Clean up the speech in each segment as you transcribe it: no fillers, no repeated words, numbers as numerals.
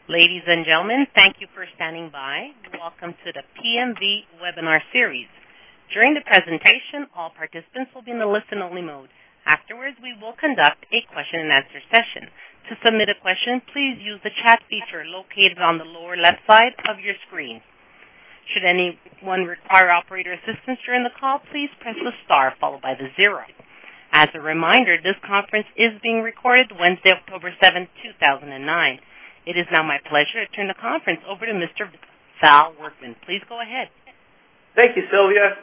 Ladies and gentlemen, thank you for standing by. Welcome to the PMV webinar series. During the presentation, all participants will be in the listen-only mode. Afterwards, we will conduct a question-and-answer session. To submit a question, please use the chat feature located on the lower left side of your screen. Should anyone require operator assistance during the call, please press the star followed by the 0. As a reminder, this conference is being recorded Wednesday, October 7, 2009. It is now my pleasure to turn the conference over to Mr. Val Workman. Please go ahead. Thank you, Sylvia.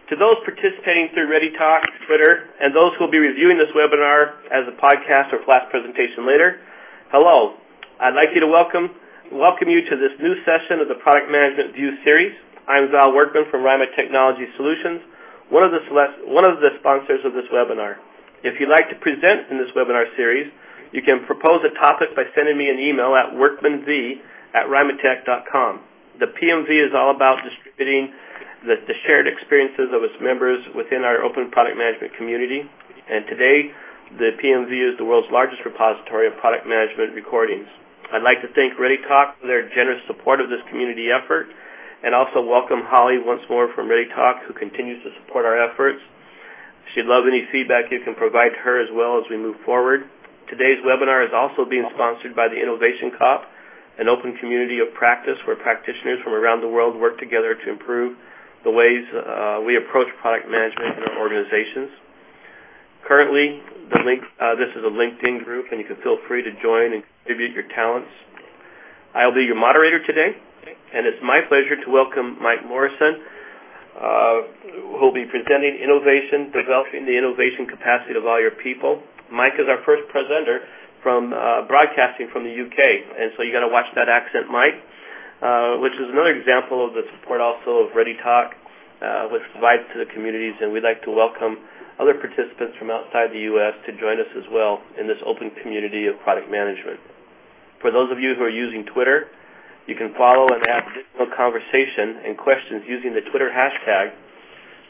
To those participating through ReadyTalk, Twitter, and those who will be reviewing this webinar as a podcast or flash presentation later, hello. I'd like you to welcome you to this new session of the Product Management View series. I'm Val Workman from RYMA Technology Solutions, one of the sponsors of this webinar. If you'd like to present in this webinar series, you can propose a topic by sending me an email at workmanv@rymatech.com. The PMV is all about distributing the shared experiences of its members within our open product management community. And today, the PMV is the world's largest repository of product management recordings. I'd like to thank ReadyTalk for their generous support of this community effort, and also welcome Holly once more from ReadyTalk, who continues to support our efforts. She'd love any feedback you can provide to her as well as we move forward. Today's webinar is also being sponsored by the Innovation COP, an open community of practice where practitioners from around the world work together to improve the ways we approach product management in our organizations. Currently, this is a LinkedIn group, and you can feel free to join and contribute your talents. I'll be your moderator today, and it's my pleasure to welcome Mike Morrisonalt, who will be presenting innovation, developing the innovation capacity of all your people. Mike is our first presenter from broadcasting from the UK, and so you got to watch that accent, Mike, which is another example of the support also of ReadyTalk, which provides to the communities, and we'd like to welcome other participants from outside the U.S. to join us as well in this open community of product management. For those of you who are using Twitter, you can follow and add additional conversation and questions using the Twitter hashtag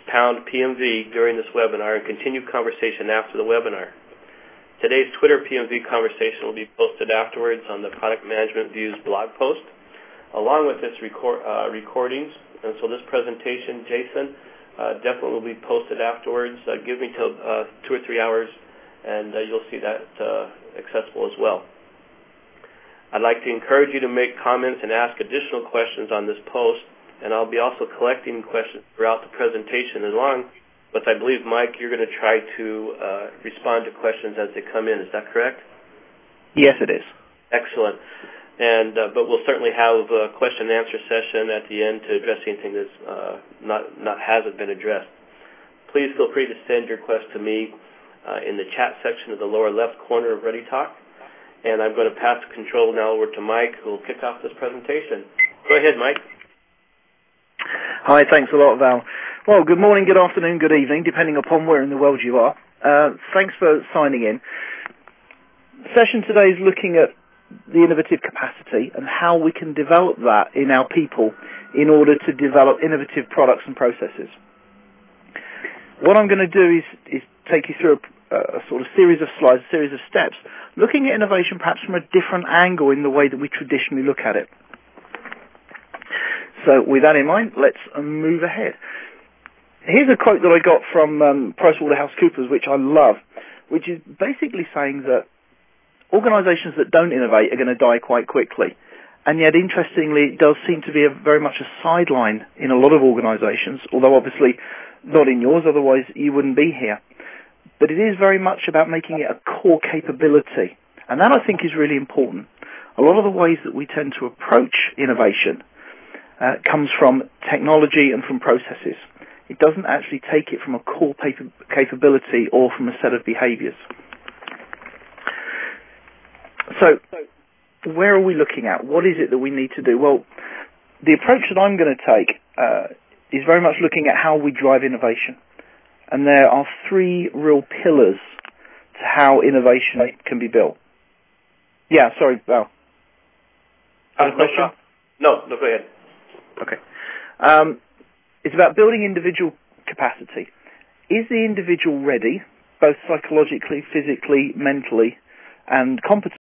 #PMV during this webinar and continue conversation after the webinar. Today's Twitter PMV conversation will be posted afterwards on the Product Management Views blog post, along with its recordings. And so this presentation, Jason, definitely will be posted afterwards. Give me till 2 or 3 hours, and you'll see that accessible as well. I'd like to encourage you to make comments and ask additional questions on this post, and I'll be also collecting questions throughout the presentation along. But I believe, Mike, you're going to try to respond to questions as they come in. Is that correct? Yes, it is. Excellent. And but we'll certainly have a question and answer session at the end to address anything that's hasn't been addressed. Please feel free to send your request to me in the chat section of the lower left corner of ReadyTalk. And I'm going to pass the control now over to Mike, who will kick off this presentation. Go ahead, Mike. Hi, thanks a lot, Val. Well, good morning, good afternoon, good evening, depending upon where in the world you are. Thanks for signing in. The session today is looking at the innovative capacity and how we can develop that in our people in order to develop innovative products and processes. What I'm going to do is take you through a sort of series of slides, a series of steps, looking at innovation perhaps from a different angle in the way that we traditionally look at it. So with that in mind, let's move ahead. Here's a quote that I got from PricewaterhouseCoopers, which I love, which is basically saying that organizations that don't innovate are going to die quite quickly. And yet, interestingly, it does seem to be very much a sideline in a lot of organizations, although obviously not in yours, otherwise you wouldn't be here. But it is very much about making it a core capability. And that, I think, is really important. A lot of the ways that we tend to approach innovation comes from technology and from processes. It doesn't actually take it from a core capability or from a set of behaviors. So, where are we looking at? What is it that we need to do? Well, the approach that I'm going to take is very much looking at how we drive innovation. And there are 3 real pillars to how innovation can be built. Yeah, sorry, Val. Have a question? No, go ahead. Okay. It's about building individual capacity. Is the individual ready, both psychologically, physically, mentally, and competently,